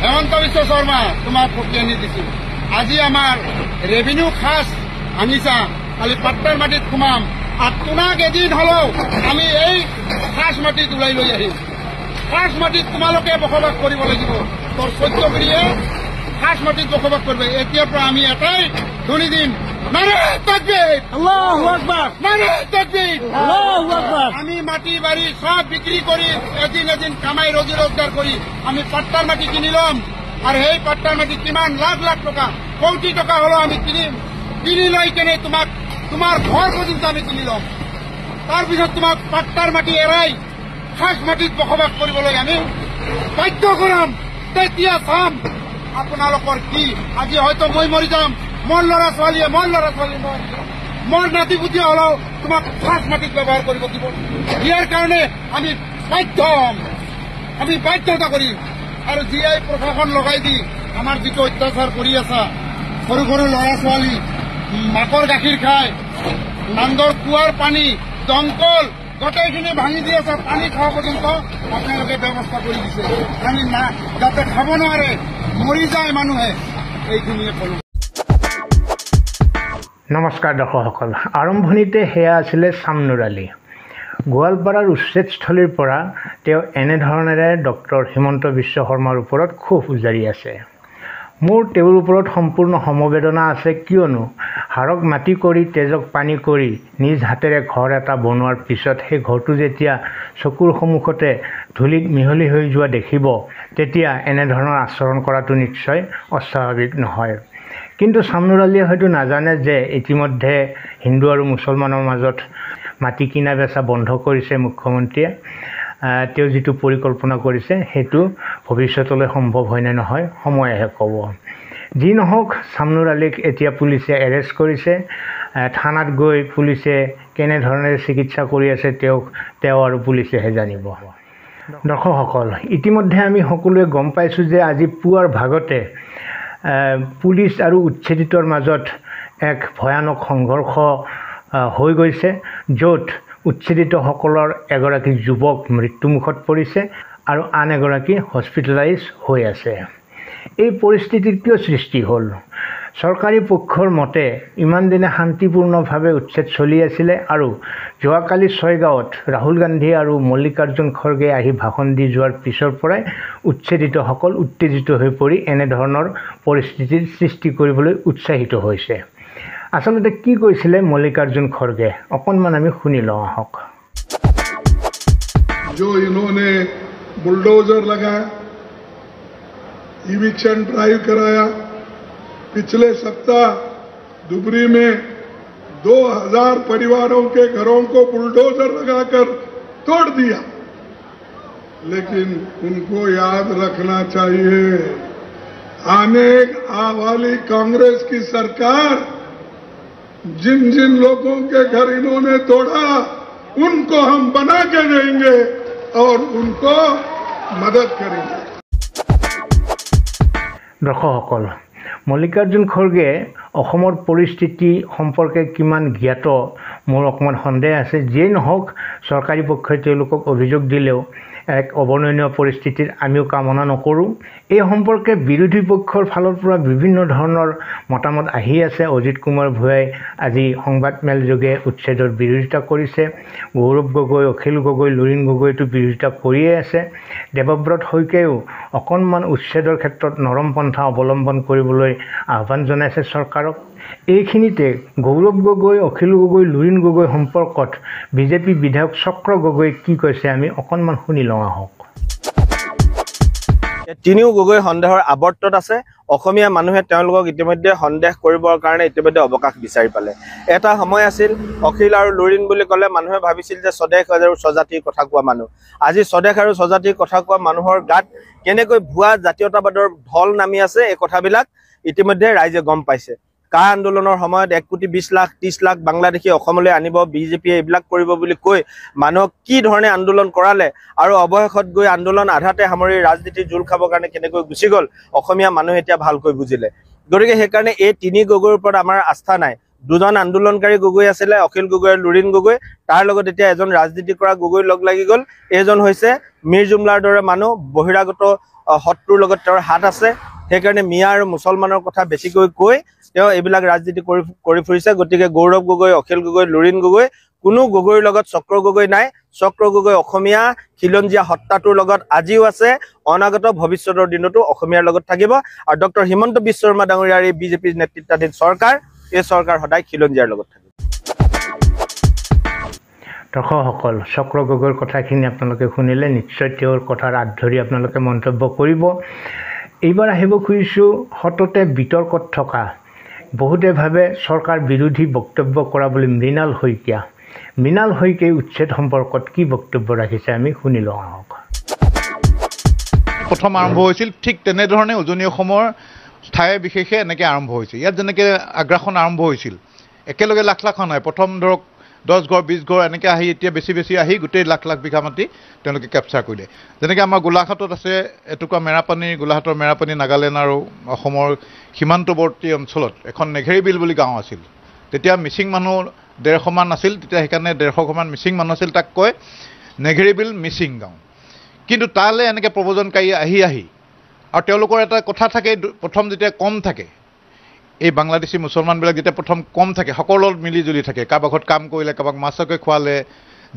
হেমন্ত বিশ্ব শৰ্মা তোমাক ফকি আনি দিছিল। আজি আমাৰ ৰেভিনিউ খাস আনিছা, খালি পাট্টাৰ মাটিত সোমাম আৰু তোমাক এদিন হলেও আমি এই খাস মাটিত ওলাই লৈ আহিম। খাস মাটিত তোমালোকে বসবাস কৰিব লাগিব। তোৰ 14 পিঢ়িয়ে খাস মাটিত বসবাস কৰবে। এতিয়াৰ পৰা আমি এটাই ধ্বনি দিম, নারে তাকবীর, আল্লাহু আকবার, নারে তাকবীর, আল্লাহু আকবার। আমি মাটি বাড়ি সব বিক্রি করি এদিন এদিন কামাই রোজি রোজগার করি আমি পাট্টার মাটি কিনিলাম। আর এই পাট্টার মাটি কিমান লাখ লাখ টাকা, কোটি টাকা হলো আমি কিনি লৈ কেনে তোমাক তোমাৰ ঘৰ পৰ্যন্ত আমি কিনিলাম। তাৰপিছত তোমাক পাট্টাৰ মাটি এৰাই খাস মাটিত বসবাস কৰিবলৈ আমি বাধ্য কৰাম। তেতিয়া চাম আপোনালোকৰ কি। আজি হয়তো মই মৰি যাম, মোৰ ল'ৰা ছোৱালীয়ে মোৰ নাতি পুতিয়া হলেও তোমাক খাস মাটিত ব্যৱহাৰ কৰিব দিব। ইয়াৰ কাৰণে আমি বাধ্য হ'ম, আমি বাধ্যতা কৰিম। আৰু জিআই প্ৰশাসন লগাই দি আমাৰ যিটো অত্যাচাৰ কৰি আছা, সৰু সৰু ল'ৰা ছোৱালী মাকৰ গাখীৰ খায়, নান্দৰ কুঁৱাৰ পানী দমকল গোটেইখিনি ভাঙি দি আছে, পানী খোৱা পৰ্যন্ত আপোনালোকে ব্যৱস্থা কৰি দিছে। পানী না যাতে খাব নোৱাৰে, মৰি যায় মানুহে, এইখিনিয়ে কলো। নমস্কাৰ দৰ্শকসকল, আৰম্ভণিতে সেয়া আছিলে চামনুৰ আলী। গোৱালপাৰাৰ উচ্ছেদস্থলীৰ পৰা তেওঁ এনেধৰণেৰে ডক্টৰ হিমন্ত বিশ্ব শৰ্মাৰ ওপৰত ক্ষোভ উজাৰি আছে। মোৰ তেওঁৰ ওপৰত সম্পূৰ্ণ সমবেদনা আছে, কিয়নো হাড়ক মাটি কৰি তেজক পানী কৰি নিজ হাতেৰে ঘৰ এটা বনোৱাৰ পিছত সেই ঘৰটো যেতিয়া চকুৰ সন্মুখতে ধূলিত মিহলি হৈ যোৱা দেখিব, তেতিয়া এনেধৰণৰ আচৰণ কৰাটো নিশ্চয় অস্বাভাৱিক নহয়। কিন্তু চামনুৰ আলীয়ে হয়তো নাজানে যে ইতিমধ্যে হিন্দু আৰু মুছলমানৰ মাজত মাটি কিনা বেচা বন্ধ কৰিছে মুখ্যমন্ত্ৰীয়ে। তেওঁ যিটো পৰিকল্পনা কৰিছে সেইটো ভৱিষ্যতলৈ সম্ভৱ হয় নে নহয় সময়েহে ক'ব। যি নহওক, চামনুৰ আলীক এতিয়া পুলিচে এৰেষ্ট কৰিছে। থানাত গৈ পুলিচে কেনেধৰণে চিকিৎসা কৰি আছে তেওঁ আৰু পুলিচেহে জানিব। দৰ্শকসকল, ইতিমধ্যে আমি সকলোৱে গম পাইছোঁ যে আজি পুৱাৰ ভাগতে পুলিচ আৰু উচ্ছেদিতৰ মাজত এক ভয়ানক সংঘৰ্ষ হৈ গৈছে, য'ত উচ্ছেদিতসকলৰ এগৰাকী যুৱক মৃত্যুমুখত পৰিছে আৰু আন এগৰাকী হস্পিটেলাইজ হৈ আছে। এই পৰিস্থিতিৰ কিয় সৃষ্টি হ'ল? চৰকাৰী পক্ষৰ মতে ইমান দিনে শান্তিপূৰ্ণভাৱে উচ্ছেদ চলি আছিলে আৰু যোৱাকালি ছয়গাঁৱত ৰাহুল গান্ধী আৰু মল্লিকাৰ্জুন খৰ্গে আহি ভাষণ দি যোৱাৰ পিছৰ পৰাই উচ্ছেদিতসকল উত্তেজিত হৈ পৰি এনেধৰণৰ পৰিস্থিতিৰ সৃষ্টি কৰিবলৈ উৎসাহিত হৈছে। আচলতে কি কৈছিলে মল্লিকাৰ্জুন খৰ্গে, অকণমান আমি শুনি লওঁ আহক। जो इन्होंने बुलडोजर लगाया, इविक्शन ड्राइव कराया, पिछले सप्ताह धुबरी में 2000 परिवारों के घरों को बुलडोजर लगाकर तोड़ दिया। लेकिन उनको याद रखना चाहिए, आने वाली कांग्रेस की सरकार जिन जिन लोगों के घर इन्होंने तोड़ा उनको हम बना के देंगे और उनको मदद करेंगे। দৰ্শকসকল, মল্লিকাৰ্জুন খৰ্গে অসমৰ পৰিস্থিতি সম্পৰ্কে কিমান জ্ঞাত মোৰ অকণমান সন্দেহ আছে। যিয়েই নহওক, চৰকাৰী পক্ষই তেওঁলোকক অভিযোগ দিলেও এক অৱৰ্ণনীয় পৰিস্থিতিৰ আমিও কামনা নকৰোঁ। এই সম্পৰ্কে বিৰোধী পক্ষৰ ফালৰ পৰা বিভিন্ন ধৰণৰ মতামত আহি আছে। অজিত কুমাৰ ভূঞাই আজি সংবাদমেল যোগে উচ্ছেদৰ বিৰোধিতা কৰিছে। গৌৰৱ গগৈ, অখিল গগৈ, লুৰিণ গগৈতো বিৰোধিতা কৰিয়ে আছে। দেৱব্ৰত শইকীয়াইও অকণমান উচ্ছেদৰ ক্ষেত্ৰত নৰম পন্থা অৱলম্বন কৰিবলৈ আহ্বান জনাইছে চৰকাৰক। এইখিনিতে গৌৰৱ গগৈ, অখিল গগৈ, লুৰিণ গগৈ সম্পৰ্কত বিজেপি বিধায়ক চক্ৰ গগৈ কি কৈছে আমি অকণমান শুনি লওঁ আহক। তিনিও গগৈ সন্দেহৰ আৱৰ্তত আছে। অসমীয়া মানুহে তেওঁলোকক ইতিমধ্যে সন্দেহ কৰিবৰ কাৰণে ইতিমধ্যে অৱকাশ বিচাৰি পালে। এটা সময় আছিল অখিল আৰু লুৰিণ বুলি ক'লে মানুহে ভাবিছিল যে স্বদেশ আৰু স্বজাতিৰ কথা কোৱা মানুহ। আজি স্বদেশ আৰু স্বজাতিৰ কথা কোৱা মানুহৰ গাত কেনেকৈ ভুৱা জাতীয়তাবাদৰ ঢল নামি আছে, এই কথাবিলাক ইতিমধ্যে ৰাইজে গম পাইছে। কা আন্দোলনৰ সময়ত 1,20,00,000 30 লাখ বাংলাদেশী অসমলৈ আনিব, বিজেপিয়ে এইবিলাক কৰিব বুলি কৈ মানুহক কি ধৰণে আন্দোলন কৰালে আৰু অৱশেষত গৈ আন্দোলন আধাতে সামৰি ৰাজনীতিৰ জোল খাবৰ কাৰণে কেনেকৈ গুচি গ'ল, অসমীয়া মানুহে এতিয়া ভালকৈ বুজিলে। গতিকে সেইকাৰণে এই তিনি গগৈৰ ওপৰত আমাৰ আস্থা নাই। দুজন আন্দোলনকাৰী গগৈ আছিলে, অখিল গগৈ আৰু লুৰিণ গগৈ। তাৰ লগত এতিয়া এজন ৰাজনীতি কৰা গগৈ লগ লাগি গ'ল। এইজন হৈছে মিৰ জুমলাৰ দৰে মানুহ, বহিৰাগত শত্ৰুৰ লগত তেওঁৰ হাত আছে সেইকাৰণে মিয়া আৰু মুছলমানৰ কথা বেছিকৈ কৈ তেওঁ এইবিলাক ৰাজনীতি কৰি ফুৰিছে গতিকে গৌৰৱ গগৈ অখিল গগৈ লুৰিণ গগৈ কোনো গগৈৰ লগত চক্ৰ গগৈ নাই চক্ৰ গগৈ অসমীয়া খিলঞ্জীয়া সত্তাটোৰ লগত আজিও আছে অনাগত ভৱিষ্যতৰ দিনতো অসমীয়াৰ লগত থাকিব আৰু ডক্টৰ হিমন্ত বিশ্ব শৰ্মা ডাঙৰীয়াৰ এই বিজেপিৰ নেতৃত্বাধীন চৰকাৰ এই চৰকাৰ সদায় খিলঞ্জীয়াৰ লগত থাকিব দৰ্শকসকল চক্ৰ গগৈৰ কথাখিনি আপোনালোকে শুনিলে নিশ্চয় তেওঁৰ কথাৰ আঁত ধৰি আপোনালোকে মন্তব্য কৰিব এইবাৰ আহিব খুজিছোঁ সততে বিতৰ্কত থকা বহুতে ভাবে চৰকাৰ বিৰোধী বক্তব্য কৰা বুলি মৃণাল শইকীয়াই উচ্ছেদ সম্পৰ্কত কি বক্তব্য ৰাখিছে আমি শুনি লওঁ আহক প্ৰথম আৰম্ভ হৈছিল ঠিক তেনেধৰণে উজনি অসমৰ ঠাই বিশেষে এনেকৈ আৰম্ভ হৈছে ইয়াত যেনেকৈ আগ্ৰাসন আৰম্ভ হৈছিল একেলগে লাখ লাখ নহয় প্ৰথম ধৰক 10 ঘৰ 20 ঘৰ এনেকৈ আহি এতিয়া বেছি আহি গোটেই লাখ লাখ বিঘা মাটি তেওঁলোকে কেপচাৰ কৰিলে যেনেকৈ আমাৰ গোলাঘাটত আছে এটুকুৰা গোলাঘাটৰ মেৰাপানী নাগালেণ্ড আৰু অসমৰ সীমান্তৱৰ্তী অঞ্চলত এখন নেঘেৰী বিল বুলি গাঁও আছিল তেতিয়া মিচিং মানুহ 150 মান আছিল তেতিয়া সেইকাৰণে 150 মান মিচিং মানুহ আছিল তাক কয় নেঘেৰী বিল মিচিং গাঁও কিন্তু তালৈ এনেকৈ প্ৰব্ৰজনকাৰী আহি আৰু তেওঁলোকৰ এটা কথা থাকে প্ৰথম যেতিয়া কম থাকে এই বাংলাদেশী মুছলমানবিলাক যেতিয়া প্ৰথম কম থাকে সকলো মিলি জুলি থাকে কাৰোবাৰ ঘৰত কাম কৰিলে কাৰোবাক মাছকে খোৱালে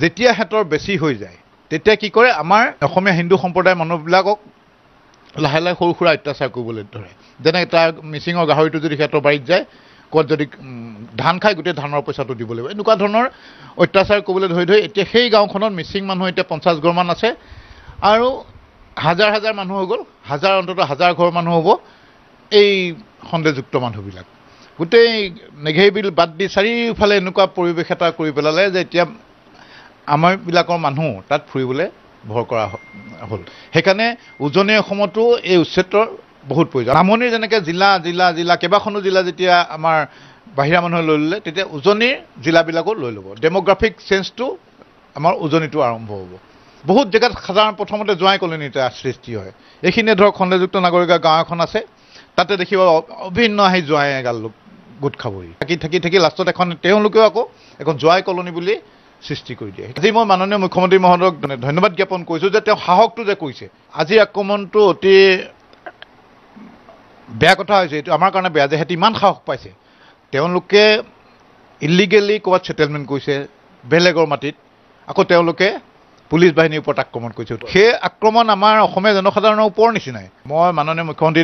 যেতিয়া হেঁতৰ বেছি হৈ যায় তেতিয়া কি কৰে আমাৰ অসমীয়া হিন্দু সম্প্ৰদায়ৰ মানুহবিলাকক লাহে লাহে সৰু সুৰা অত্যাচাৰ কৰিবলৈ ধৰে যেনে তাৰ মিচিঙৰ গাহৰিটো যদি সিহঁতৰ বাৰীত যায় ক'ত যদি ধান খাই গোটেই ধানৰ পইচাটো দিব লাগিব এনেকুৱা ধৰণৰ অত্যাচাৰ কৰিবলৈ ধৰি এতিয়া সেই গাঁওখনত মিচিং মানুহ এতিয়া 50 ঘৰমান আছে আৰু হাজাৰ হাজাৰ মানুহ হৈ গ'ল অন্ততঃ হাজাৰ ঘৰ মানুহ হ'ব এই সন্দেহযুক্ত মানুহবিলাক গোটেই নেঘেৰী বিল বাদ দি চাৰিওফালে এনেকুৱা পৰিৱেশ এটা কৰি পেলালে যে এতিয়া আমাৰবিলাকৰ মানুহ তাত ফুৰিবলৈ ভৰ কৰা হ'ল সেইকাৰণে উজনি অসমতো এই উচ্ছেদৰ বহুত প্ৰয়োজন নামনিৰ যেনেকৈ জিলা কেইবাখনো জিলা যেতিয়া আমাৰ বাহিৰা মানুহে লৈ ল'লে তেতিয়া উজনিৰ জিলাবিলাকো লৈ ল'ব ডেম'গ্ৰাফিক চেঞ্জটো আমাৰ উজনিটো আৰম্ভ হ'ব বহুত জেগাত সাধাৰণ প্ৰথমতে জোৱাই কলনীতে সৃষ্টি হয় এইখিনিয়ে ধৰক খণ্ডযুক্ত নাগৰিকা গাঁও এখন আছে তাতে দেখিব অভিন্ন আহি জোৱাই এগাল লোক গোট খাবহি থাকি লাষ্টত তেওঁলোকেও আকৌ এখন জোৱাই কলনী বুলি সৃষ্টি কৰি দিয়ে আজি মই মাননীয় মুখ্যমন্ত্ৰী মহোদয়ক ধন্যবাদ জ্ঞাপন কৰিছোঁ যে তেওঁ সাহসটো যে কৰিছে আজি আক্ৰমণটো অতি বেয়া কথা হৈছে এইটো আমাৰ কাৰণে বেয়া যে সিহঁতে ইমান সাহস পাইছে তেওঁলোকে ইলিগেলি ক'ৰবাত ছেটেলমেণ্ট কৰিছে বেলেগৰ মাটিত আকৌ তেওঁলোকে পুলিচ বাহিনীৰ ওপৰত আক্ৰমণ কৰিছে সেই আক্ৰমণ আমাৰ অসমীয়া জনসাধাৰণৰ ওপৰৰ নিচিনাই মই মাননীয় মুখ্যমন্ত্ৰী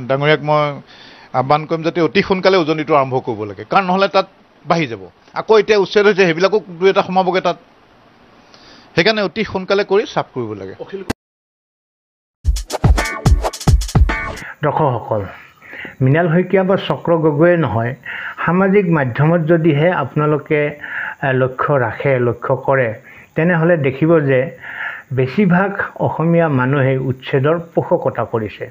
ডাঙৰীয়াক মই আহ্বান কৰিম যাতে অতি সোনকালে উজনিটো আৰম্ভ কৰিব লাগে কাৰণ নহ'লে তাত বাঢ়ি যাব আকৌ এতিয়া উচ্ছেদ হৈছে সেইবিলাকো দুই এটা সোমাবগৈ তাত সেইকাৰণে অতি সোনকালে কৰি চাফ কৰিব লাগে দৰ্শকসকল মৃণাল শইকীয়া বা চক্ৰ গগৈয়ে নহয় সামাজিক মাধ্যমত যদিহে আপোনালোকে লক্ষ্য কৰে তেনেহ'লে দেখিব যে বেছিভাগ অসমীয়া মানুহে উচ্ছেদৰ পোষকতা কৰিছে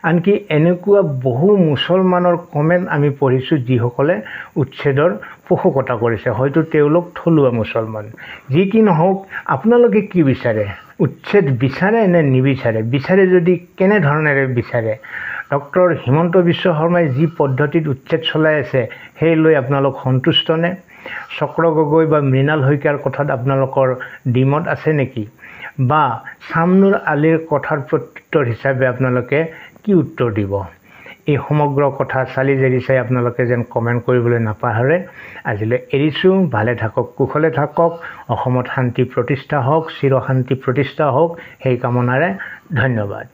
আনকি এনেকুৱা বহু মুছলমানৰ কমেণ্ট আমি পঢ়িছোঁ যিসকলে উচ্ছেদৰ পোষকতা কৰিছে হয়তো তেওঁলোক থলুৱা মুছলমান যি কি নহওক আপোনালোকে কি বিচাৰে উচ্ছেদ বিচাৰে নে নিবিচাৰে যদি কেনেধৰণেৰে বিচাৰে ডক্টৰ হিমন্ত বিশ্ব শৰ্মাই যি পদ্ধতিত উচ্ছেদ চলাই আছে সেই লৈ আপোনালোক সন্তুষ্টনে চক্ৰ গগৈ বা মৃণাল শইকীয়াৰ কথাত আপোনালোকৰ দ্বিমত আছে নেকি বা চামনুৰ আলীৰ কথাৰ প্ৰত্যুত্তৰ হিচাপে আপোনালোকে কি উত্তৰ দিব এই সমগ্ৰ কথা চালি জাৰি চাই আপোনালোকে যেন কমেণ্ট কৰিবলৈ নাপাহৰে আজিলৈ এৰিছোঁ ভালে থাকক কুশলে থাকক অসমত শান্তি প্ৰতিষ্ঠা হওক চিৰ শান্তি প্ৰতিষ্ঠা হওক সেই কামনাৰে ধন্যবাদ